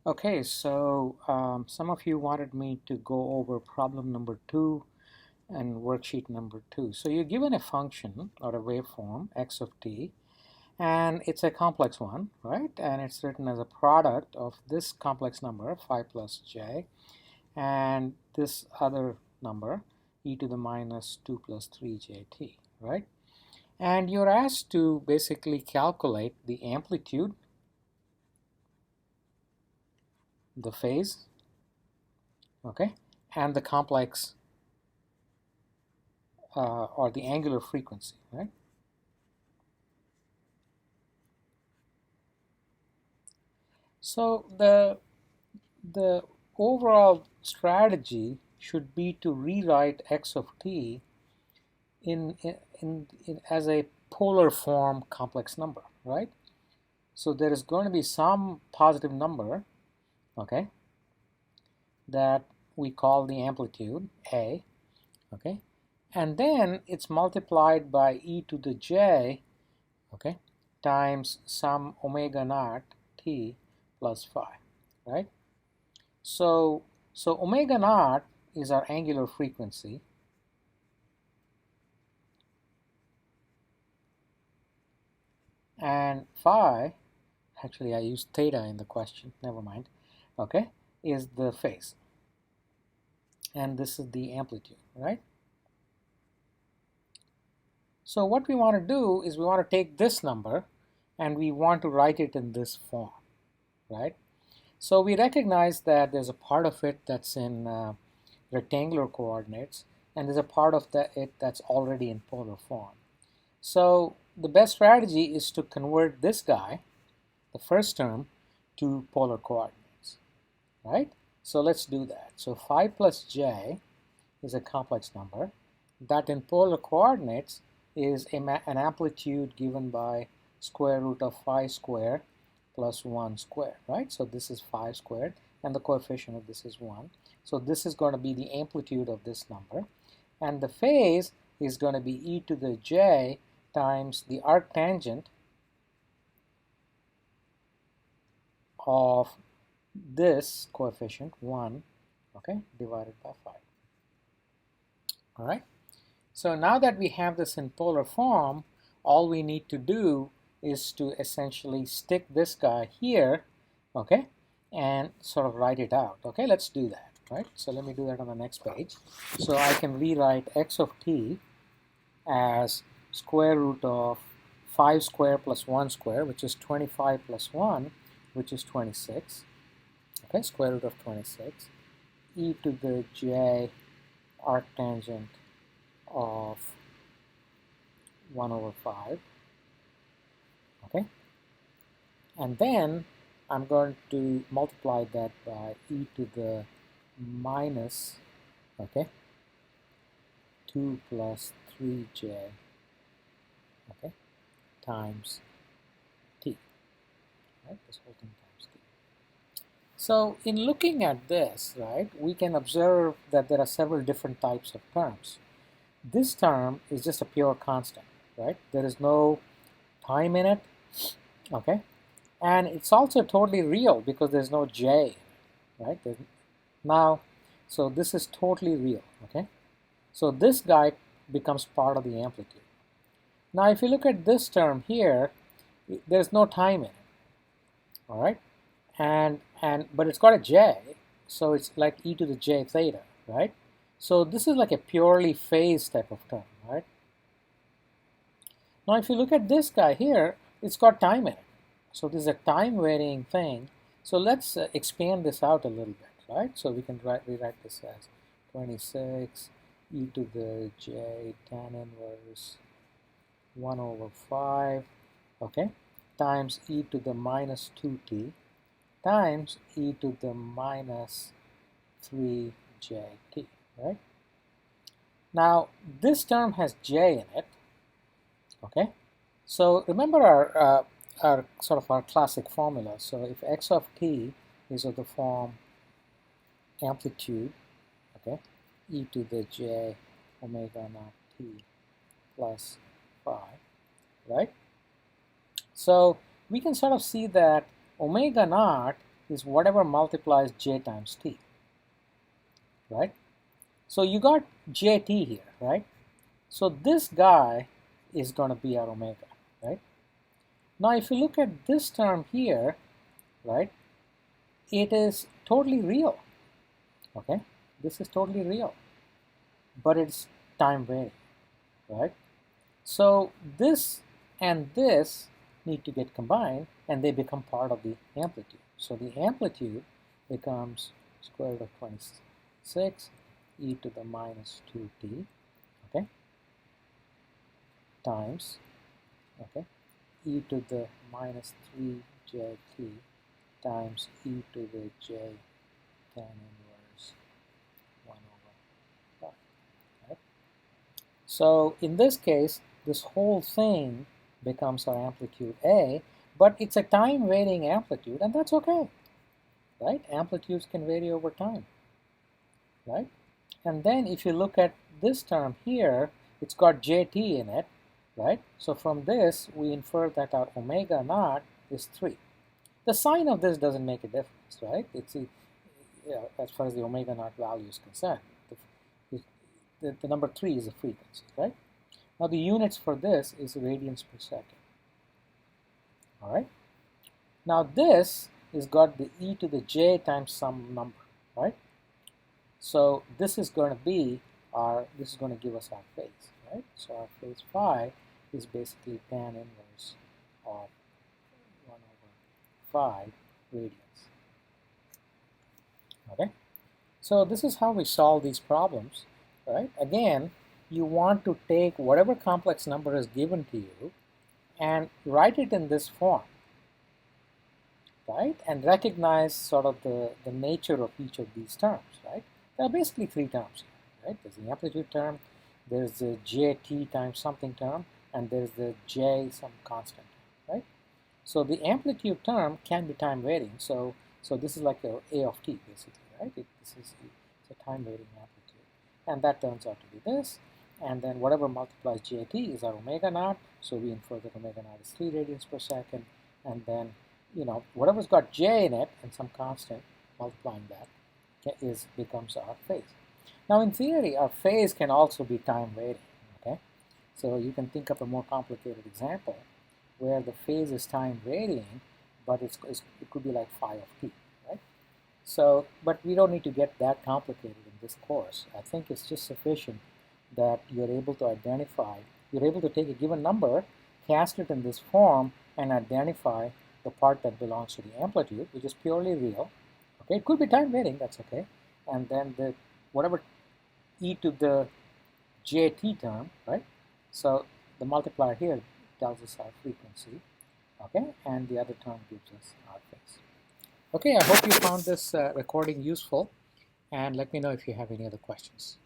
Okay, so some of you wanted me to go over problem number 2 and worksheet number 2. So you're given a function or a waveform x of t, and it's a complex one, right? And it's written as a product of this complex number 5 plus j and this other number e to the minus 2 plus 3jt, right? And you're asked to basically calculate the amplitude, the phase, okay, and the complex or the angular frequency, right? So the overall strategy should be to rewrite x of t in as a polar form complex number, right? So there is going to be some positive number, okay, that we call the amplitude a, okay, and then it's multiplied by e to the j, okay, times some omega naught t plus phi, right? So, so omega naught is our angular frequency, and phi, actually I used theta in the question, never mind, okay, is the phase, and this is the amplitude, right? So what we want to do is we want to take this number and we want to write it in this form, right? So we recognize that there's a part of it that's in rectangular coordinates, and there's a part of it that's already in polar form. So the best strategy is to convert this guy, the first term, to polar coordinates, right? So let's do that. So 5 plus j is a complex number that in polar coordinates is an amplitude given by square root of 5 squared plus 1 squared, right? So this is 5 squared, and the coefficient of this is 1. So this is going to be the amplitude of this number. And the phase is going to be e to the j times the arctangent of this coefficient, 1, okay, divided by 5. All right? So now that we have this in polar form, all we need to do is to essentially stick this guy here, okay, and sort of write it out. Okay, let's do that, right? So let me do that on the next page. So I can rewrite x of t as square root of 5 squared plus 1 squared, which is 25 plus 1, which is 26, okay, square root of 26, e to the j arctangent of 1 over 5, okay, and then I'm going to multiply that by e to the minus, okay, 2 plus 3j, okay, times t, right, this whole thing times t. So in looking at this, right, we can observe that there are several different types of terms. This term is just a pure constant, right? There is no time in it, okay? And it's also totally real because there's no j, right? Now, so this is totally real, okay? So this guy becomes part of the amplitude. Now, if you look at this term here, there's no time in it, all right? But it's got a j, so it's like e to the j theta, right? So this is like a purely phase type of term, right? Now, if you look at this guy here, it's got time in it. So this is a time varying thing. So let's expand this out a little bit, right? So we can rewrite this as 26 e to the j tan inverse 1 over 5, okay, times e to the minus 2t times e to the minus 3jt, right? Now, this term has j in it, okay? So remember our sort of our classic formula. So if x of t is of the form amplitude, okay, e to the j omega naught t plus phi, right? So we can sort of see that omega naught is whatever multiplies j times t, right? So you got jt here, right? So this guy is going to be our omega, right? Now if you look at this term here, right, it is totally real, okay? This is totally real, but it's time varying, right? So this and this need to get combined and they become part of the amplitude. So the amplitude becomes square root of 26 e to the minus 2t, okay, times, okay, e to the minus 3jt times e to the j tan inverse 1 over 5, right? So in this case, this whole thing becomes our amplitude A, but it's a time varying amplitude, and that's okay, right? Amplitudes can vary over time, right? And then if you look at this term here, it's got jt in it, right? So from this, we infer that our omega naught is 3. The sign of this doesn't make a difference, right? It's as far as the omega naught value is concerned. The number 3 is a frequency, right? Now the units for this is radians per second. All right. Now this is got the e to the j times some number, right? So this is going to be this is going to give us our phase, right? So our phase phi is basically tan inverse of 1 over 5 radians. Okay. So this is how we solve these problems, right? Again, you want to take whatever complex number is given to you and write it in this form, right? And recognize sort of the nature of each of these terms, right? There are basically 3 terms here, right? There's the amplitude term, there's the jt times something term, and there's the j some constant term, right? So the amplitude term can be time varying, so this is like a of t basically, right? This is it's a time varying amplitude, and that turns out to be this, and then whatever multiplies jt is our omega naught, so we infer that omega naught is 3 radians per second, and then whatever's got j in it and some constant multiplying that becomes our phase. Now in theory, our phase can also be time varying, okay? So you can think of a more complicated example where the phase is time varying, but it could be like phi of t, right? So, but we don't need to get that complicated in this course. I think it's just sufficient that you're able to take a given number, cast it in this form, and identify the part that belongs to the amplitude, which is purely real. Okay, it could be time varying, that's okay. And then whatever e to the jt term, right? So the multiplier here tells us our frequency, okay, and the other term gives us our phase. Okay, I hope you found this recording useful, and let me know if you have any other questions.